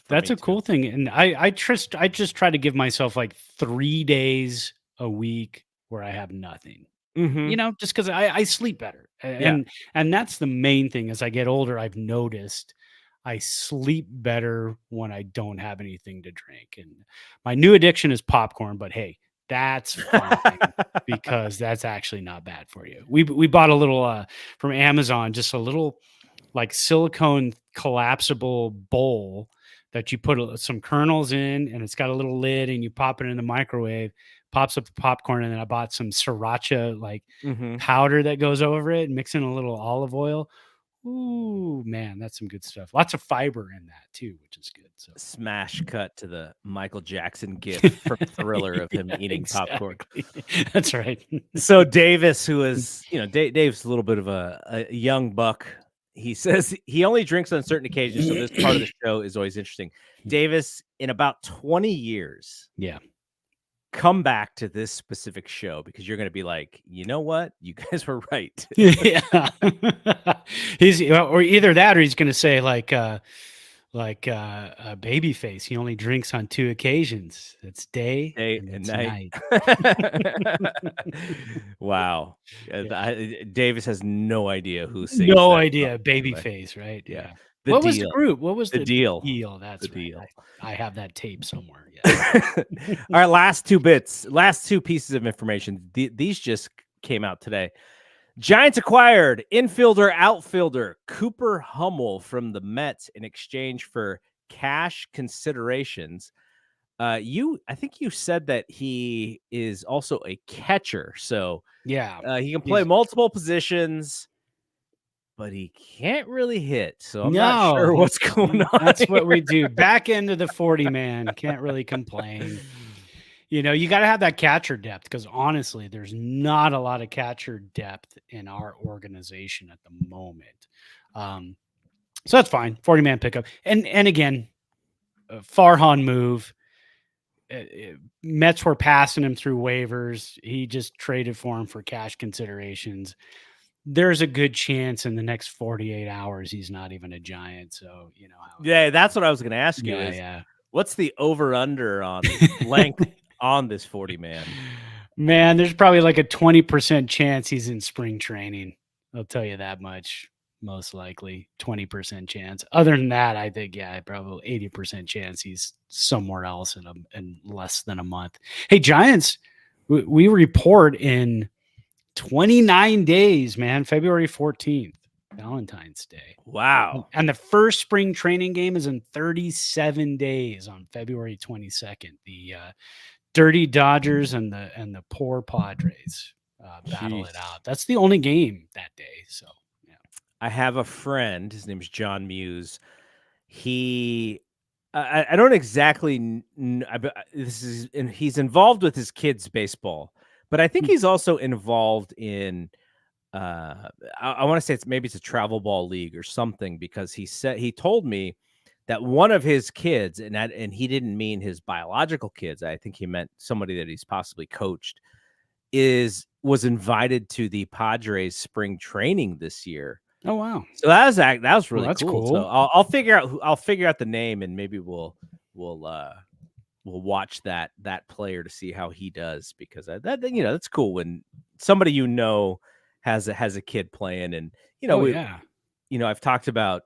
That's a cool thing, and I just try to give myself like 3 days a week where I have nothing. Mm-hmm. Just because I sleep better, Yeah. and that's the main thing. As I get older, I've noticed I sleep better when I don't have anything to drink. And my new addiction is popcorn, but hey, that's fine because that's actually not bad for you. We bought a little from Amazon, just a little like silicone collapsible bowl that you put some kernels in, and it's got a little lid, and you pop it in the microwave, pops up the popcorn. And then I bought some sriracha like Mm-hmm. powder that goes over it, and mix in a little olive oil. Ooh, man, that's some good stuff. Lots of fiber in that too, which is good. So Smash cut to the Michael Jackson gif from Thriller of him eating popcorn. That's right. So Davis, who is, Dave's a little bit of a young buck. He says he only drinks on certain occasions. So this part of the show is always interesting. Davis, in about 20 years, Yeah. come back to this specific show because you're going to be like, you know what? You guys were right. Yeah. Or either that, or he's going to say like Babyface. He only drinks on 2 occasions. It's day and night. Wow. Yeah. Davis has no idea who sings. No idea. Babyface, right? Yeah. What was the group? What was the deal? That's the right. deal. I have that tape somewhere. Yeah. All right, last 2 pieces of information. These just came out today. Giants acquired infielder, outfielder Cooper Hummel from the Mets in exchange for cash considerations. I think you said that he is also a catcher, so Yeah, he can play multiple positions, but he can't really hit. So I'm not sure what's going on. That's what we do. Back into the 40 man. Can't really complain. You got to have that catcher depth because honestly, there's not a lot of catcher depth in our organization at the moment. So that's fine. 40 man pickup. And again, Farhan move. Mets were passing him through waivers. He just traded for him for cash considerations. There's a good chance in the next 48 hours he's not even a Giant. So you know how. Yeah, that's what I was going to ask you. What's the over under on length on this 40 man? Man, there's probably like a 20% chance he's in spring training. I'll tell you that much. Most likely 20% chance. Other than that, I think, probably 80% chance he's somewhere else in less than a month. Hey, Giants, we report in 29 days, man, February 14th, Valentine's Day. Wow. And the first spring training game is in 37 days on February 22nd. The dirty Dodgers and the poor Padres battle it out. That's the only game that day. So I have a friend. His name's John Muse. He, I don't exactly. He's involved with his kids' baseball, but I think he's also involved in. I want to say it's a travel ball league or something because he told me that one of his kids, and he didn't mean his biological kids. I think he meant somebody that he's possibly coached. Was invited to the Padres spring training this year. Oh wow! So that was really cool. So I'll figure out the name and maybe we'll watch that player to see how he does because that's cool when somebody has a kid playing and I've talked about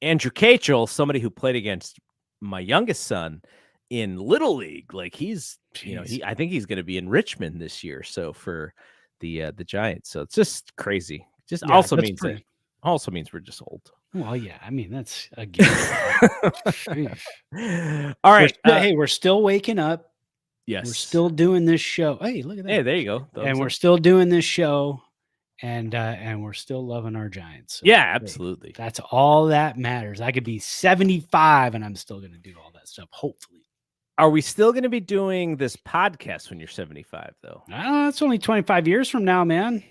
Andrew Kachel, somebody who played against my youngest son in Little League. Like I think he's going to be in Richmond this year. So for the Giants, so it's just crazy. Also means we're just old. Well, yeah, I mean that's again. All right, we're still waking up. Yes, we're still doing this show. Hey, look at that. Hey, there you go. And we're still doing this show, and we're still loving our Giants. So, yeah, absolutely. Hey, that's all that matters. I could be 75, and I'm still going to do all that stuff. Hopefully. Are we still going to be doing this podcast when you're 75, though? That's only 25 years from now, man.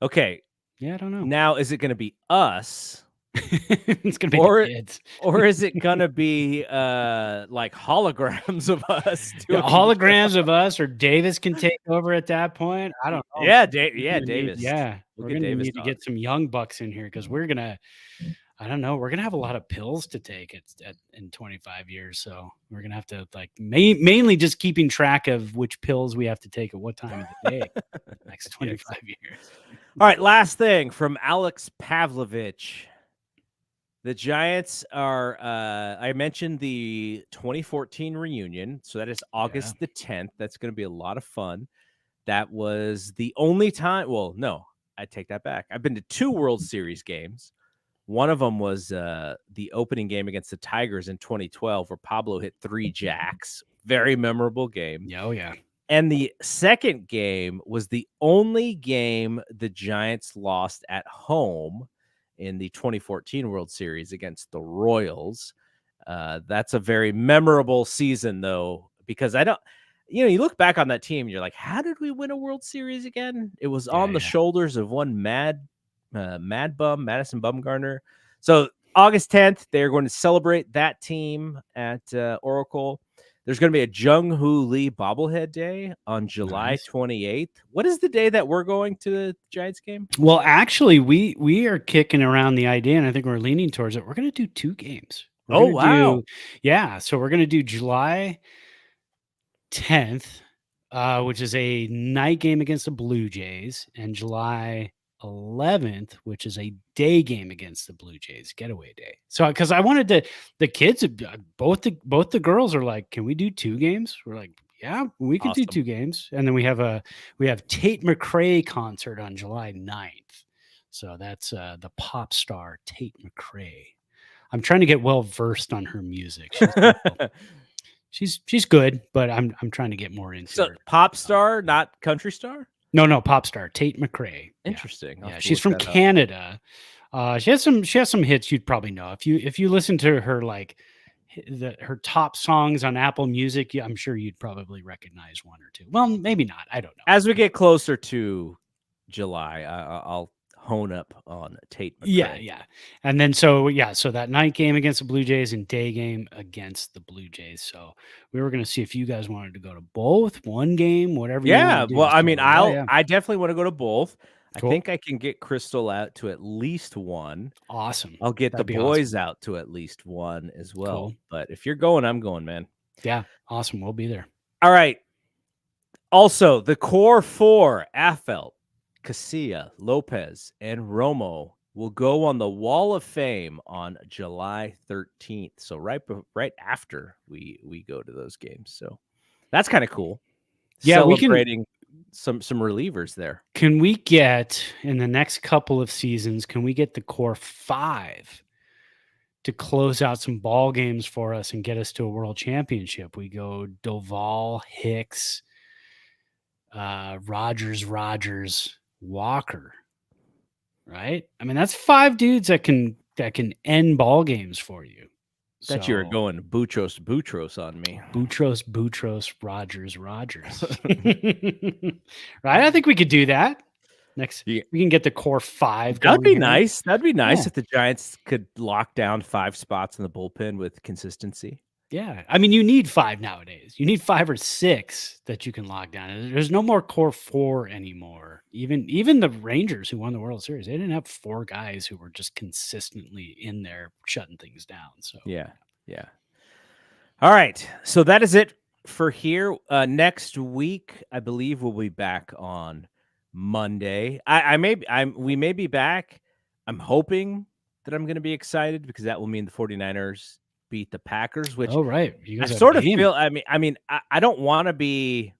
Okay. Yeah, I don't know. Now, is it going to be us? It's going to be the kids. Or is it going to be like holograms of us? Holograms of us, or Davis can take over at that point. I don't know. Yeah, Davis. We're going to need to get some young bucks in here because we're going to I don't know. We're gonna have a lot of pills to take in 25 years, so we're gonna have to like mainly just keeping track of which pills we have to take at what time of the day for the next Yes. 25 years. All right, last thing from Alex Pavlovich. The Giants are, I mentioned the 2014 reunion. So that is August the 10th. That's going to be a lot of fun. That was the only time. Well, no, I take that back. I've been to 2 World Series games. One of them was the opening game against the Tigers in 2012, where Pablo hit 3 jacks. Very memorable game. Oh, yeah. And the second game was the only game the Giants lost at home in the 2014 World Series against the Royals. That's a very memorable season, though, because you look back on that team, and you're like, how did we win a World Series again? It was on the shoulders of one mad bum, Madison Bumgarner. So August 10th, they're going to celebrate that team at Oracle. There's going to be a Jung Hoo Lee bobblehead day on July 28th. What is the day that we're going to the Giants game? Well, actually, we are kicking around the idea, and I think we're leaning towards it. We're going to do 2 games. Wow. So we're going to do July 10th, which is a night game against the Blue Jays, and July 11th, which is a day game against the Blue Jays, getaway day. So because I wanted the kids, both the girls are like, can we do 2 games? We're like, yeah, we could do 2 games. And then we have Tate McRae concert on July 9th. So that's the pop star Tate McRae. I'm trying to get well versed on her music. She's good, but I'm trying to get more into her. Pop star, not country star? No, pop star Tate McRae. Interesting. Yeah, she's from Canada. She has some hits you'd probably know if you listen to her her top songs on Apple Music. I'm sure you'd probably recognize 1 or 2. Well, maybe not. I don't know. As we get closer to July, I'll hone up on Tate McRae. Yeah. And then so that night game against the Blue Jays and day game against the Blue Jays. So we were going to see if you guys wanted to go to both, 1 game, whatever. Yeah. Well, I mean, I definitely want to go to both. Cool. I think I can get Crystal out to at least 1. Awesome. I'll get the boys out to at least 1 as well. Cool. But if you're going, I'm going, man. Yeah. Awesome. We'll be there. All right. Also, the core 4, Affeldt, Casilla, Lopez, and Romo will go on the Wall of Fame on July 13th. So right after we go to those games. So that's kind of cool. Yeah, celebrating some relievers there. Can we get in the next couple of seasons? Can we get the core 5 to close out some ball games for us and get us to a world championship? We go Doval, Hicks, Rogers, Walker, right? I mean, that's 5 dudes that can end ball games for you. That you're going Boutros on me. Boutros, Rogers. Right? I think we could do that. Next, we can get the core 5. That'd be nice. That'd be nice if the Giants could lock down 5 spots in the bullpen with consistency. Yeah. I mean, you need 5 nowadays. You need 5 or 6 that you can lock down. There's no more core 4 anymore. Even the Rangers who won the World Series, they didn't have 4 guys who were just consistently in there shutting things down. So yeah. All right. So that is it for here. Next week, I believe we'll be back on Monday. We may be back. I'm hoping that I'm going to be excited because that will mean the 49ers beat the Packers, which I sort of feel. I mean, I don't want to be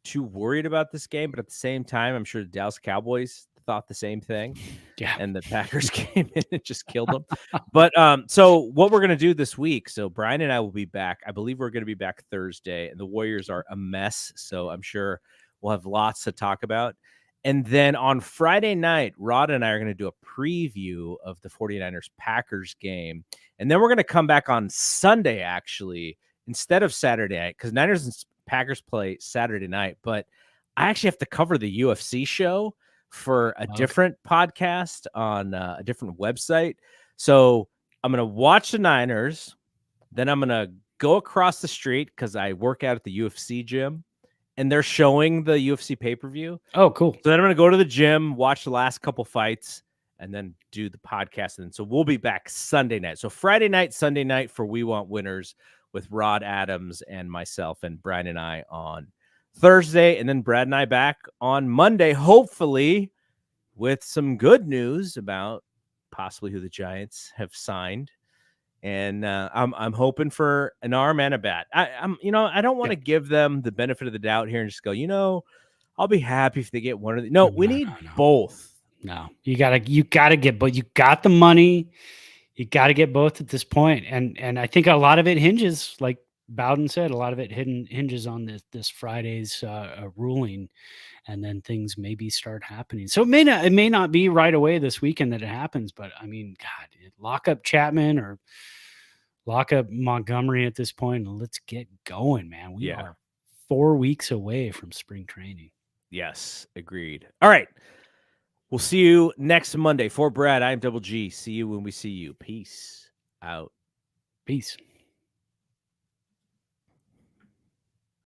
too worried about this game, but at the same time, I'm sure the Dallas Cowboys thought the same thing. Yeah, and the Packers came in and just killed them. But so what we're gonna do this week? So Brian and I will be back. I believe we're gonna be back Thursday, and the Warriors are a mess. So I'm sure we'll have lots to talk about. And then on Friday night, Rod and I are going to do a preview of the 49ers Packers game. And then we're going to come back on Sunday, actually, instead of Saturday night, because Niners and Packers play Saturday night. But I actually have to cover the UFC show for a different podcast on a different website. So I'm going to watch the Niners. Then I'm going to go across the street because I work out at the UFC gym. And they're showing the UFC pay-per-view. Oh, cool. So then I'm going to go to the gym, watch the last couple fights, and then do the podcast. And so we'll be back Sunday night. So Friday night, Sunday night for We Want Winners with Rod Adams and myself, and Brian and I on Thursday. And then Brad and I back on Monday, hopefully with some good news about possibly who the Giants have signed. And I'm hoping for an arm and a bat. I don't want to give them the benefit of the doubt here and just go, I'll be happy if they get one of the. No, we need both. No, you gotta get, but you got the money. You got to get both at this point. And I think a lot of it hinges, like Bowden said, a lot of it hinges on this Friday's ruling, and then things maybe start happening. So it may not be right away this weekend that it happens, but I mean, God, lock up Chapman or lock up Montgomery at this point, and let's get going, man. We are 4 weeks away from spring training. Yes, agreed. All right. We'll see you next Monday. For Brad, I'm Double G. See you when we see you. Peace out. Peace.